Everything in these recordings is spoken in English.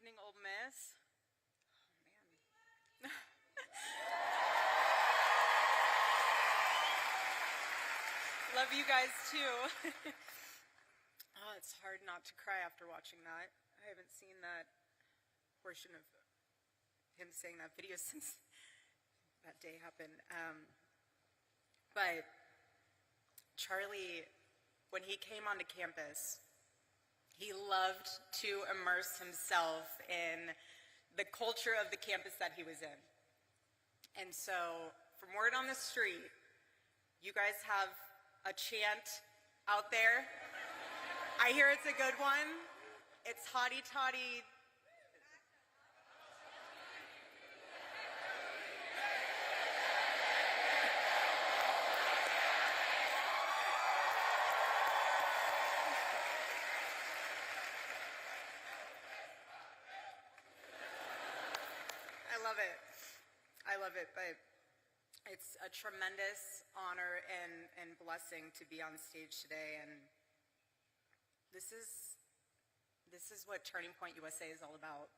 evening, Ole Miss. Oh, man. Love you guys, too. Oh, it's hard not to cry after watching that. I haven't seen that portion of him saying that video since that day happened. But Charlie, when he came onto campus, he loved to immerse himself in the culture of the campus that he was in. And so, from word on the street, you guys have a chant out there. I hear it's a good one. It's hotty toddy. I love it, but it's a tremendous honor and blessing to be on stage today, and this is what Turning Point USA is all about.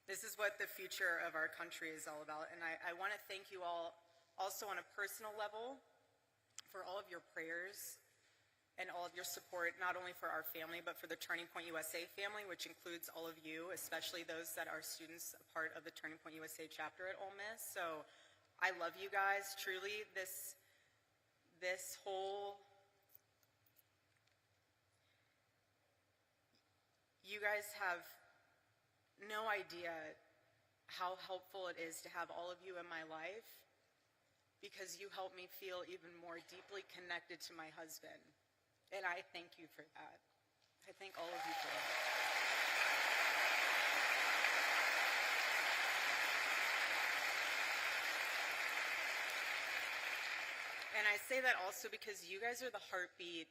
This is what the future of our country is all about, and I want to thank you all also on a personal level for all of your prayers and all of your support, not only for our family, but for the Turning Point USA family, which includes all of you, especially those that are students, a part of the Turning Point USA chapter at Ole Miss. So I love you guys, truly. This whole, you guys have no idea how helpful it is to have all of you in my life, because you help me feel even more deeply connected to my husband. And I thank you for that. I thank all of you for that. And I say that also because you guys are the heartbeat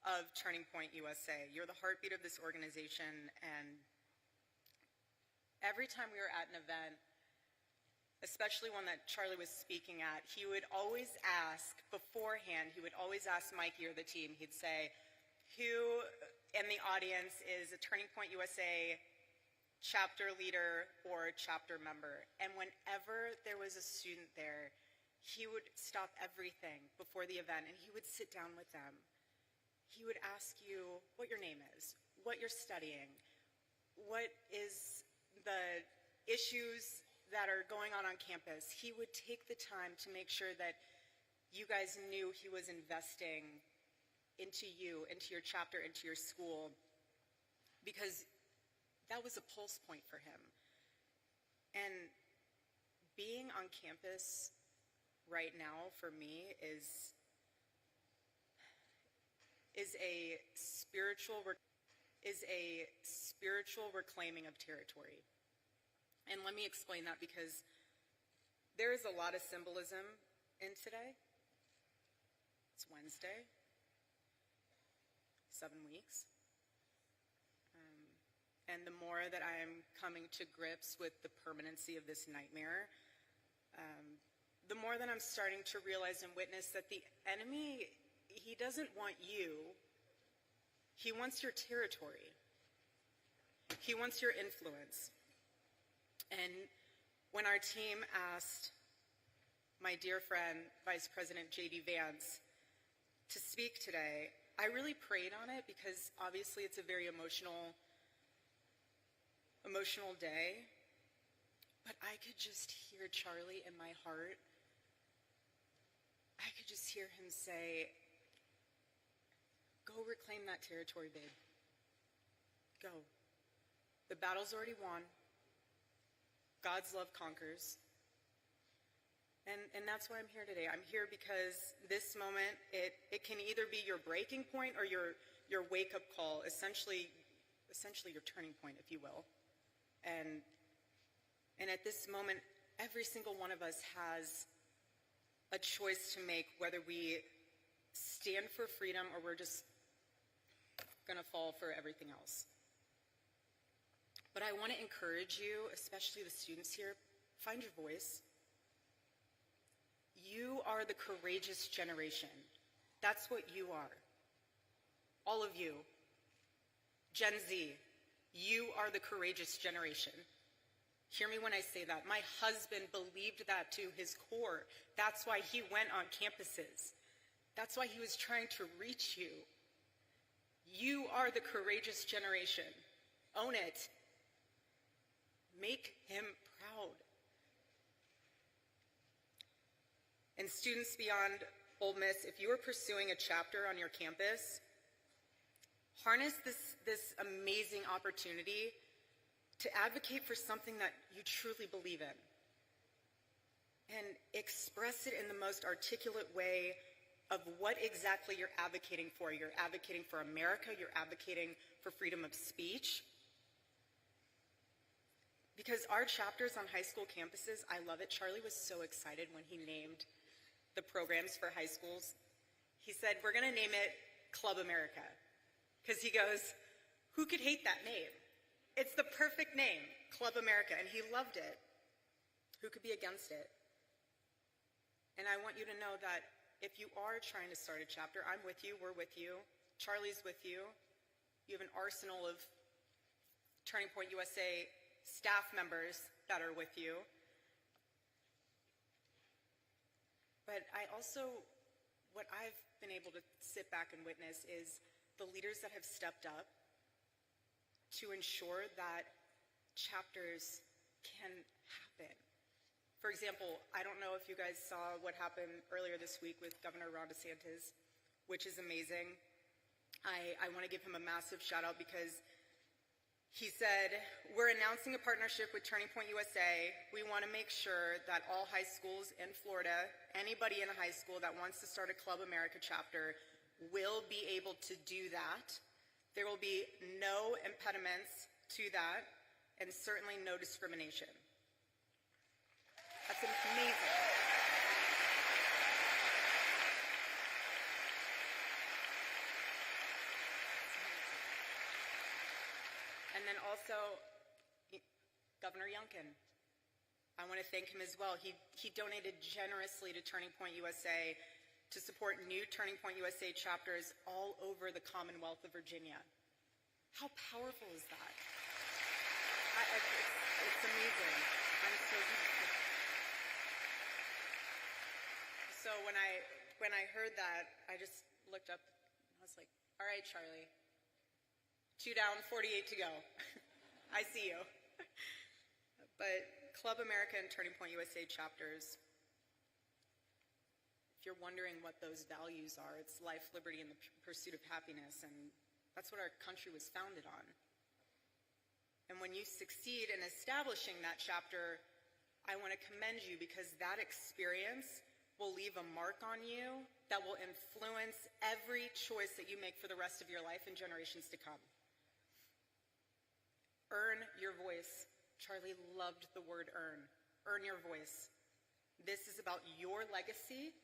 of Turning Point USA. You're the heartbeat of this organization, and every time we were at an event, especially one that Charlie was speaking at, he would always ask beforehand, he would always ask Mikey or the team, he'd say, who in the audience is a Turning Point USA chapter leader or chapter member? And whenever there was a student there, he would stop everything before the event and he would sit down with them. He would ask you what your name is, what you're studying, what is the issues that are going on campus. He would take the time to make sure that you guys knew he was investing into you, into your chapter, into your school, because that was a pulse point for him. And being on campus right now for me is a spiritual reclaiming of territory. And let me explain that, because there is a lot of symbolism in today. It's Wednesday, 7 weeks. And the more that I am coming to grips with the permanency of this nightmare, the more that I'm starting to realize and witness that the enemy, he doesn't want you. He wants your territory. He wants your influence. And when our team asked my dear friend, Vice President JD Vance, to speak today, I really prayed on it, because obviously it's a very emotional day. But I could just hear Charlie in my heart. I could just hear him say, go reclaim that territory, babe. Go. The battle's already won. God's love conquers. And that's why I'm here today. I'm here because this moment, it can either be your breaking point or your wake-up call, essentially your turning point, if you will. And at this moment, every single one of us has a choice to make, whether we stand for freedom or we're just gonna fall for everything else. But I want to encourage you, especially the students here, find your voice. You are the courageous generation. That's what you are. All of you. Gen Z, You are the courageous generation. Hear me when I say that. My husband believed that to his core. That's why he went on campuses. That's why he was trying to reach you. You are the courageous generation. Own it. Make him proud. And students beyond Ole Miss, if you are pursuing a chapter on your campus, harness this amazing opportunity to advocate for something that you truly believe in. And express it in the most articulate way of what exactly you're advocating for. You're advocating for America, you're advocating for freedom of speech. Because our chapters on high school campuses, I love it. Charlie was so excited when he named the programs for high schools. He said, we're gonna name it Club America. Because he goes, who could hate that name? It's the perfect name, Club America, and he loved it. Who could be against it? And I want you to know that if you are trying to start a chapter, I'm with you, we're with you, Charlie's with you. You have an arsenal of Turning Point USA staff members that are with you. But I also, what I've been able to sit back and witness is the leaders that have stepped up to ensure that chapters can happen. For example, I don't know if you guys saw what happened earlier this week with Governor Ron DeSantis, which is amazing. I want to give him a massive shout out because he said, we're announcing a partnership with Turning Point USA. We want to make sure that all high schools in Florida, anybody in a high school that wants to start a Club America chapter will be able to do that. There will be no impediments to that, and certainly no discrimination. That's amazing. And then also, Governor Youngkin. I want to thank him as well. He donated generously to Turning Point USA to support new Turning Point USA chapters all over the Commonwealth of Virginia. How powerful is that? It's amazing. I'm so grateful. So when I heard that, I just looked up and I was like, all right, Charlie, 2 down, 48 to go. I see you. But Club America and Turning Point USA chapters, if you're wondering what those values are, it's life, liberty, and the pursuit of happiness, and that's what our country was founded on. And when you succeed in establishing that chapter, I want to commend you because that experience will leave a mark on you that will influence every choice that you make for the rest of your life and generations to come. Earn your voice. Charlie loved the word earn. Earn your voice. This is about your legacy.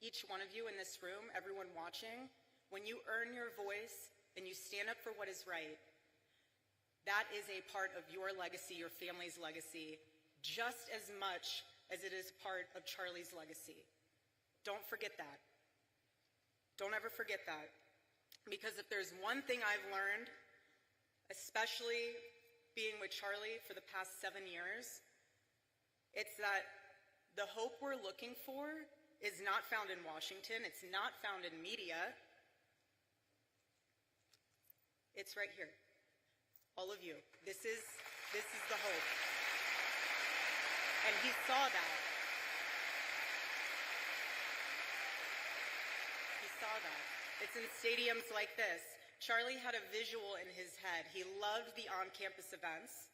Each one of you in this room, everyone watching, when you earn your voice and you stand up for what is right, that is a part of your legacy, your family's legacy, just as much as it is part of Charlie's legacy. Don't forget that. Don't ever forget that. Because if there's one thing I've learned, especially being with Charlie for the past 7 years, it's that the hope we're looking for is not found in Washington. It's not found in media. It's right here. All of you. This is the hope. And he saw that. He saw that. It's in stadiums like this. Charlie had a visual in his head. He loved the on-campus events,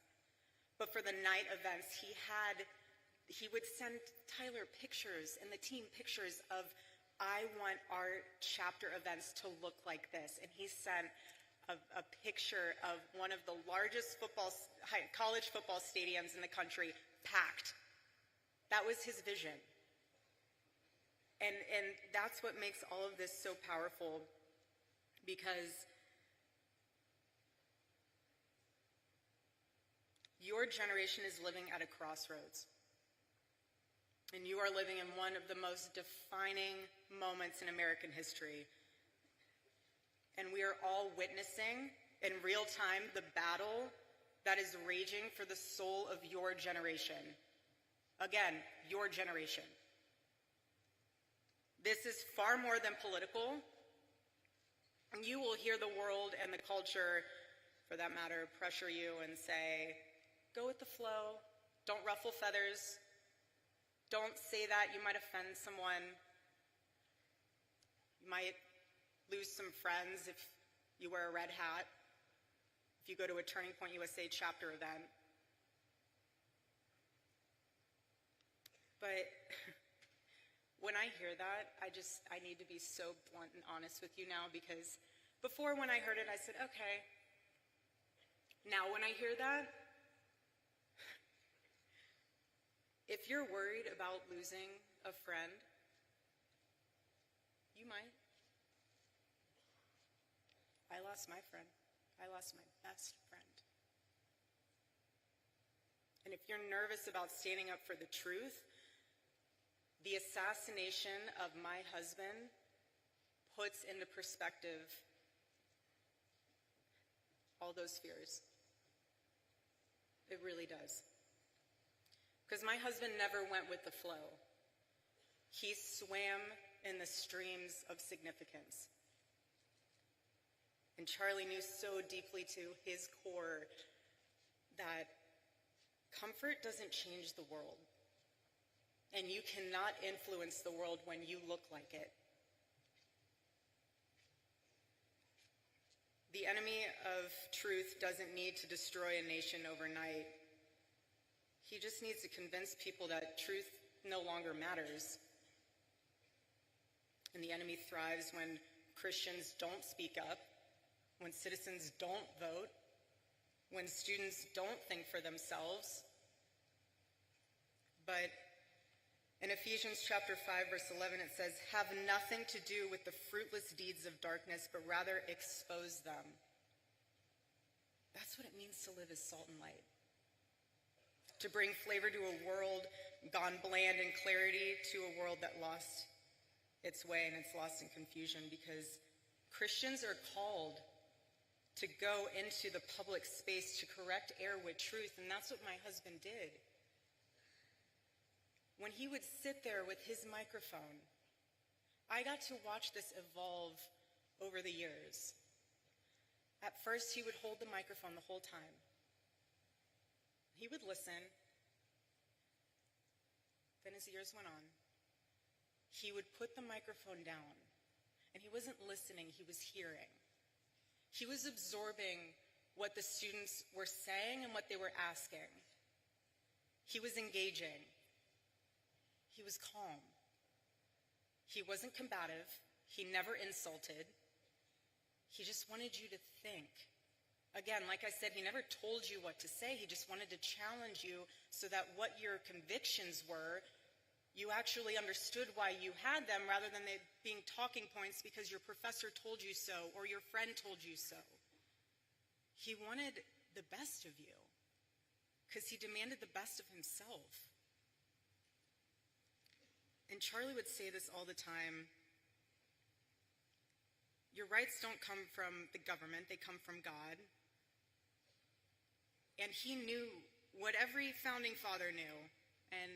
but for the night events, he would send Tyler pictures and the team pictures of, I want our chapter events to look like this. And he sent a picture of one of the largest college football stadiums in the country, packed. That was his vision. And that's what makes all of this so powerful, because your generation is living at a crossroads. And you are living in one of the most defining moments in American history. And we are all witnessing in real time the battle that is raging for the soul of your generation. Again, your generation. This is far more than political. You will hear the world and the culture, for that matter, pressure you and say, go with the flow, don't ruffle feathers, don't say that, you might offend someone, you might lose some friends if you wear a red hat, if you go to a Turning Point USA chapter event. But when I hear that, I need to be so blunt and honest with you now, because before when I heard it, I said, okay. Now when I hear that, if you're worried about losing a friend, you might. I lost my friend. I lost my best friend. And if you're nervous about standing up for the truth, the assassination of my husband puts into perspective all those fears. It really does. Because my husband never went with the flow. He swam in the streams of significance. And Charlie knew so deeply to his core that comfort doesn't change the world. And you cannot influence the world when you look like it. The enemy of truth doesn't need to destroy a nation overnight. He just needs to convince people that truth no longer matters. And the enemy thrives when Christians don't speak up, when citizens don't vote, when students don't think for themselves. But in Ephesians chapter 5, verse 11, it says, have nothing to do with the fruitless deeds of darkness, but rather expose them. That's what it means to live as salt and light. To bring flavor to a world gone bland, and clarity to a world that lost its way and it's lost in confusion, because Christians are called to go into the public space to correct error with truth, and that's what my husband did. When he would sit there with his microphone, I got to watch this evolve over the years. At first, he would hold the microphone the whole time. He would listen. Then as the years went on, he would put the microphone down, and he wasn't listening, he was hearing. He was absorbing what the students were saying and what they were asking. He was engaging. He was calm. He wasn't combative. He never insulted. He just wanted you to think. Again, like I said, he never told you what to say. He just wanted to challenge you so that what your convictions were, you actually understood why you had them, rather than they being talking points because your professor told you so or your friend told you so. He wanted the best of you because he demanded the best of himself. And Charlie would say this all the time: your rights don't come from the government, they come from God. And he knew what every founding father knew, and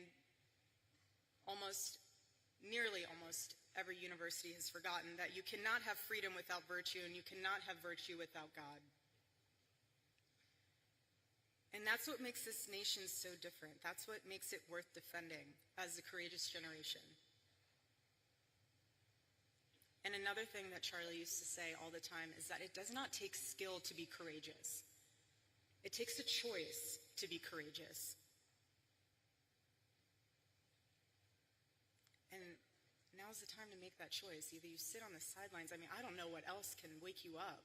nearly almost every university has forgotten, that you cannot have freedom without virtue, and you cannot have virtue without God. And that's what makes this nation so different. That's what makes it worth defending as a courageous generation. And another thing that Charlie used to say all the time is that it does not take skill to be courageous. It takes a choice to be courageous. And now's the time to make that choice. Either you sit on the sidelines. I mean, I don't know what else can wake you up.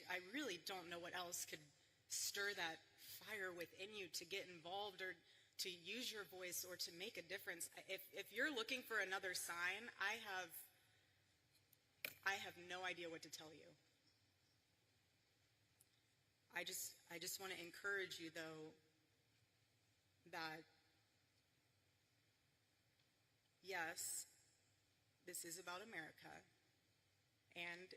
I really don't know what else could stir that fire within you to get involved or to use your voice or to make a difference. If you're looking for another sign, I have no idea what to tell you. I just want to encourage you, though, that yes, this is about America, and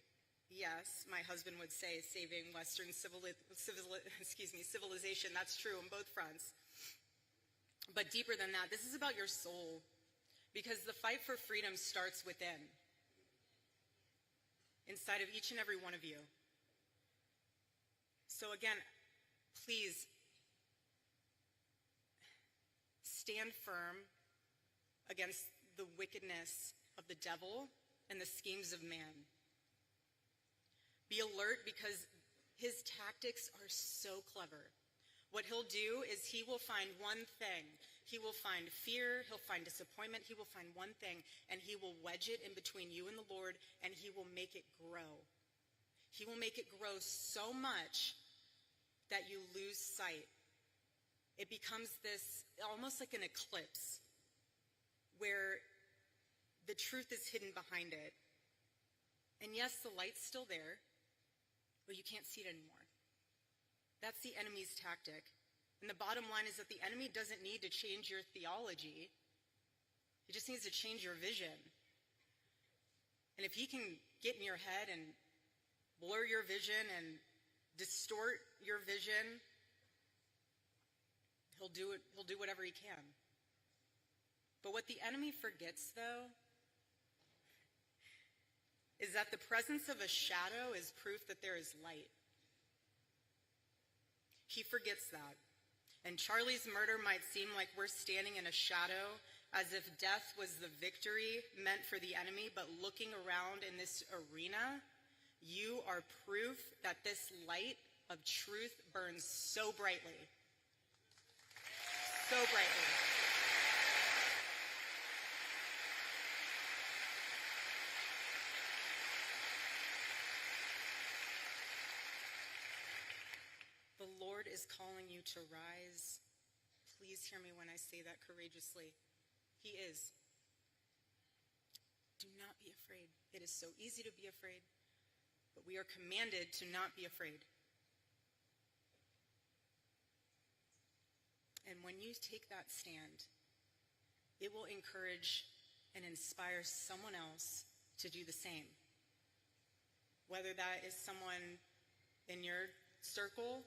yes, my husband would say saving Western civilization. That's true on both fronts. But deeper than that, this is about your soul, because the fight for freedom starts within, inside of each and every one of you. So again, please stand firm against the wickedness of the devil and the schemes of man. Be alert, because his tactics are so clever. What he'll do is he will find one thing. He will find fear, he'll find disappointment, he will find one thing, and he will wedge it in between you and the Lord, and he will make it grow. He will make it grow so much that you lose sight. It becomes this, almost like an eclipse, where the truth is hidden behind it. And yes, the light's still there, but you can't see it anymore. That's the enemy's tactic. And the bottom line is that the enemy doesn't need to change your theology. He just needs to change your vision. And if he can get in your head and blur your vision and distort your vision, he'll do whatever he can. But what the enemy forgets, though, is that the presence of a shadow is proof that there is light. He forgets that. And Charlie's murder might seem like we're standing in a shadow, as if death was the victory meant for the enemy, but looking around in this arena, you are proof that this light of truth burns so brightly. So brightly. The Lord is calling you to rise. Please hear me when I say that courageously. He is. Do not be afraid. It is so easy to be afraid, but we are commanded to not be afraid. And when you take that stand, it will encourage and inspire someone else to do the same. Whether that is someone in your circle,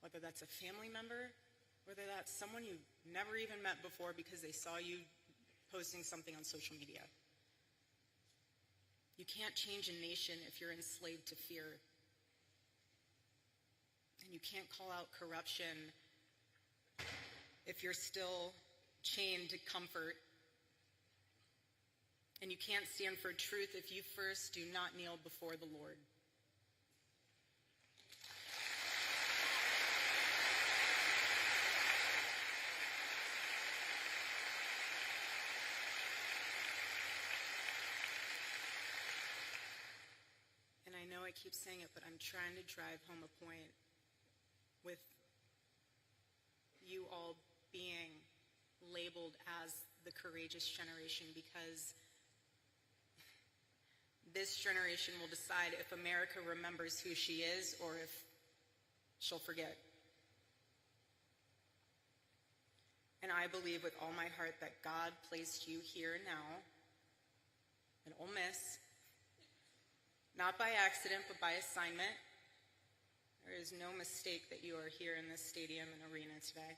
whether that's a family member, whether that's someone you never even met before because they saw you posting something on social media. You can't change a nation if you're enslaved to fear. And you can't call out corruption if you're still chained to comfort. And you can't stand for truth if you first do not kneel before the Lord. And I know I keep saying it, but I'm trying to drive home a point with you all being labeled as the courageous generation, because this generation will decide if America remembers who she is or if she'll forget. And I believe with all my heart that God placed you here now in Ole Miss, not by accident, but by assignment. There is no mistake that you are here in this stadium and arena today.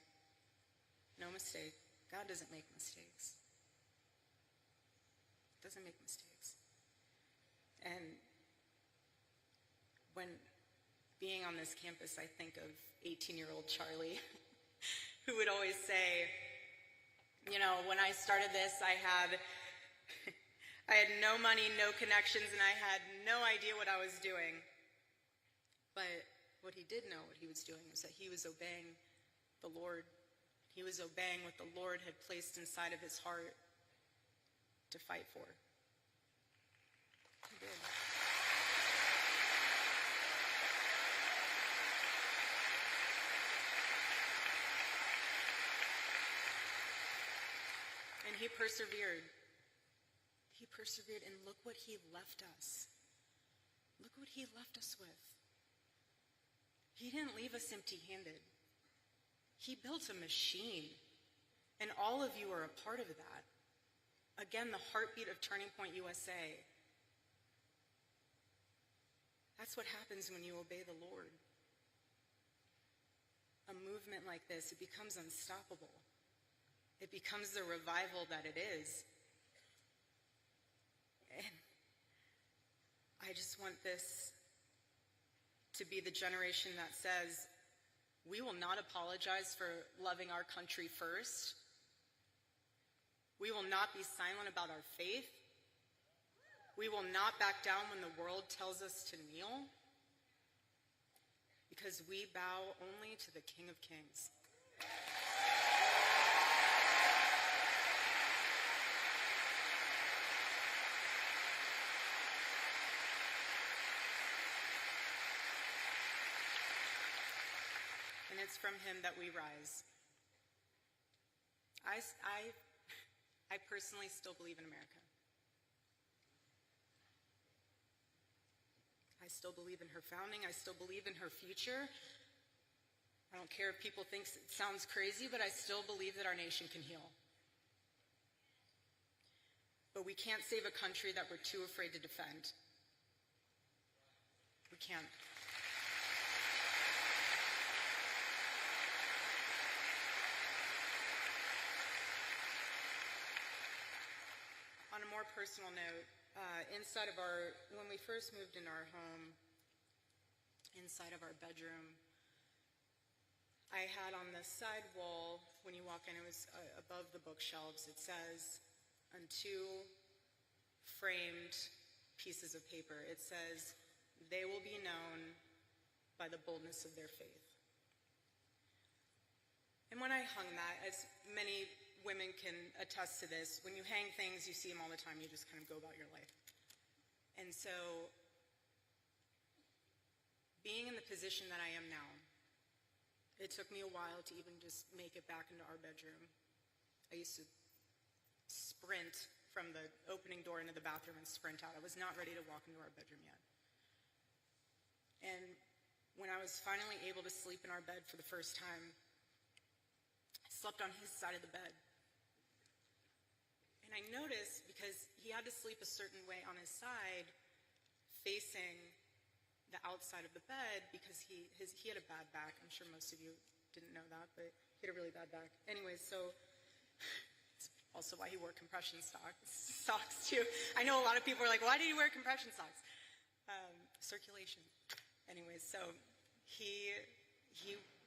No mistake. God doesn't make mistakes. Doesn't make mistakes. And when being on this campus, I think of 18-year-old Charlie, who would always say, you know, when I started this, I had no money, no connections, and I had no idea what I was doing. But what he did know what he was doing was that he was obeying the Lord. He was obeying what the Lord had placed inside of his heart to fight for. He did. And he persevered. He persevered, and look what he left us. Look what he left us with. He didn't leave us empty-handed. He built a machine, and all of you are a part of that. Again, the heartbeat of Turning Point USA. That's what happens when you obey the Lord. A movement like this, it becomes unstoppable. It becomes the revival that it is. And I just want this to be the generation that says, we will not apologize for loving our country first. We will not be silent about our faith. We will not back down when the world tells us to kneel, because we bow only to the King of Kings. And it's from him that we rise. I personally still believe in America. I still believe in her founding. I still believe in her future. I don't care if people think it sounds crazy, but I still believe that our nation can heal. But we can't save a country that we're too afraid to defend. We can't. On a more personal note, when we first moved in our home, inside of our bedroom, I had on the side wall, when you walk in, it was above the bookshelves, it says, on two framed pieces of paper, it says, "They will be known by the boldness of their faith." And when I hung that, as many women can attest to this, when you hang things, you see them all the time, you just kind of go about your life. And so, being in the position that I am now, it took me a while to even just make it back into our bedroom. I used to sprint from the opening door into the bathroom and sprint out. I was not ready to walk into our bedroom yet. And when I was finally able to sleep in our bed for the first time, I slept on his side of the bed. And I noticed, because he had to sleep a certain way on his side, facing the outside of the bed, because he had a bad back. I'm sure most of you didn't know that, but he had a really bad back. Anyways, so it's also why he wore compression socks too. I know a lot of people are like, why do you wear compression socks? Circulation. Anyways, so he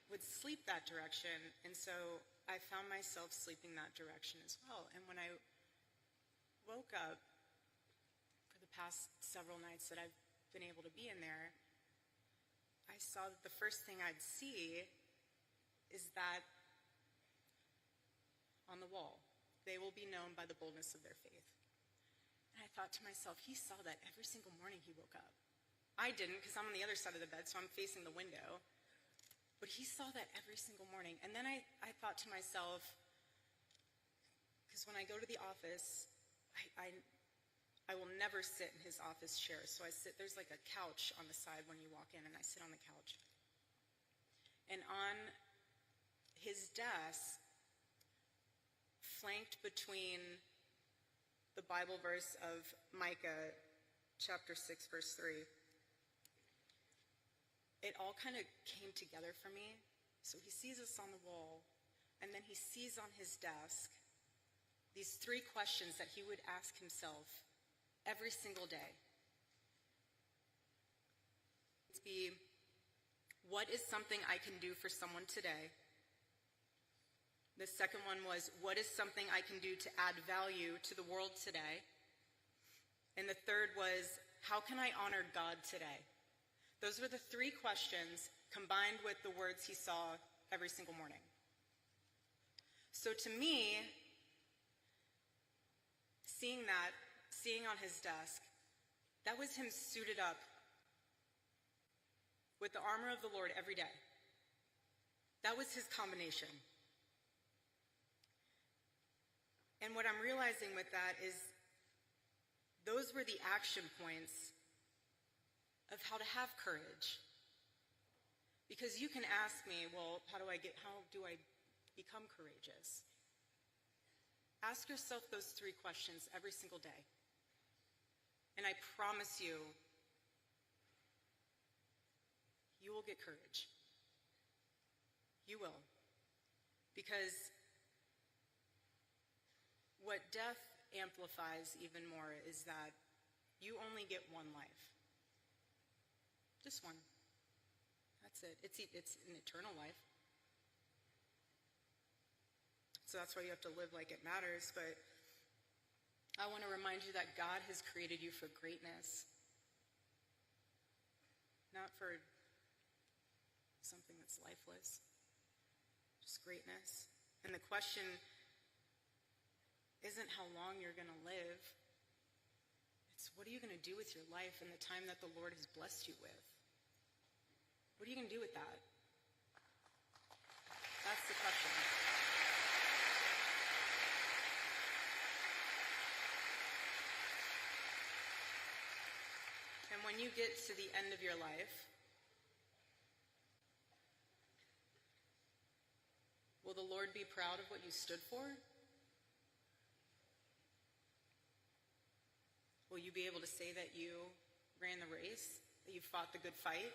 would sleep that direction, and so I found myself sleeping that direction as well. And when I woke up for the past several nights that I've been able to be in there, I saw that the first thing I'd see is that on the wall, "They will be known by the boldness of their faith." And I thought to myself, he saw that every single morning he woke up. I didn't, because I'm on the other side of the bed, so I'm facing the window. But he saw that every single morning. And then I thought to myself, because when I go to the office, I will never sit in his office chair. So there's like a couch on the side when you walk in, and I sit on the couch. And on his desk, flanked between the Bible verse of Micah, chapter 6, verse 3, it all kind of came together for me. So he sees us on the wall, and then he sees on his desk these three questions that he would ask himself every single day. It'd be, what is something I can do for someone today? The second one was, what is something I can do to add value to the world today? And the third was, how can I honor God today? Those were the three questions combined with the words he saw every single morning. So to me, seeing on his desk, that was him suited up with the armor of the Lord every day. That was his combination. And what I'm realizing with that is those were the action points of how to have courage. Because you can ask me, well, how do I become courageous? Ask yourself those three questions every single day. And I promise you, you will get courage. You will. Because what death amplifies even more is that you only get one life. Just one. That's it. It's an eternal life. So that's why you have to live like it matters. But I want to remind you that God has created you for greatness. Not for something that's lifeless. Just greatness. And the question isn't how long you're going to live. It's what are you going to do with your life and the time that the Lord has blessed you with? What are you going to do with that? That's the question. And when you get to the end of your life, will the Lord be proud of what you stood for? Will you be able to say that you ran the race, that you fought the good fight?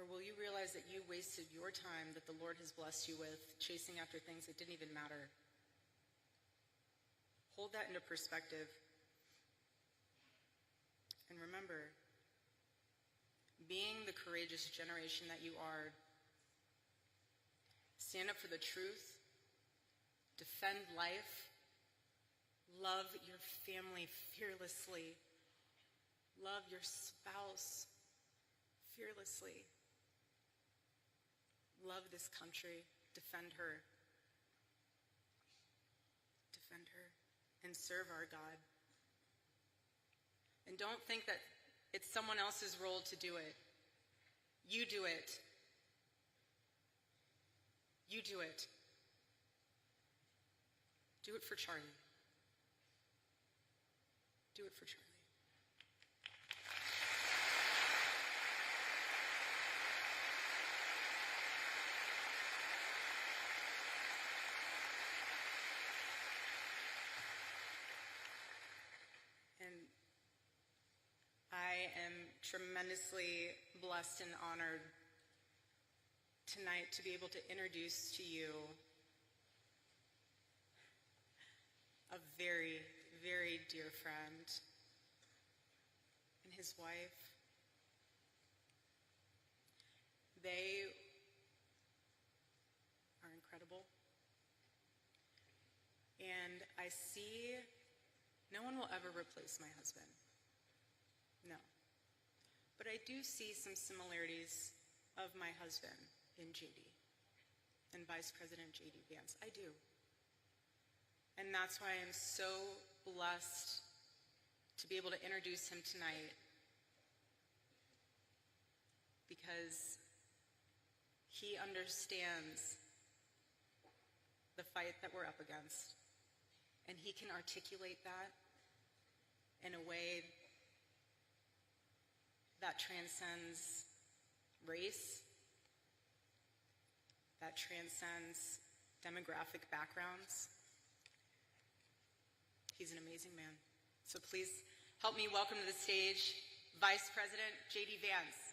Or will you realize that you wasted your time that the Lord has blessed you with chasing after things that didn't even matter? Hold that into perspective. And remember, being the courageous generation that you are, stand up for the truth, defend life, love your family fearlessly, love your spouse fearlessly, love this country, defend her, and serve our God. And don't think that it's someone else's role to do it. You do it. You do it. Do it for Charlie. Do it for Charlie. And I am tremendously blessed and honored tonight to be able to introduce to you a very, very dear friend and his wife. They are incredible. And I see no one will ever replace my husband. No. But I do see some similarities of my husband in JD and Vice President JD Vance. I do. And that's why I'm so blessed to be able to introduce him tonight, because he understands the fight that we're up against, and he can articulate that in a way that transcends race, that transcends demographic backgrounds. He's an amazing man. So please help me welcome to the stage Vice President JD Vance.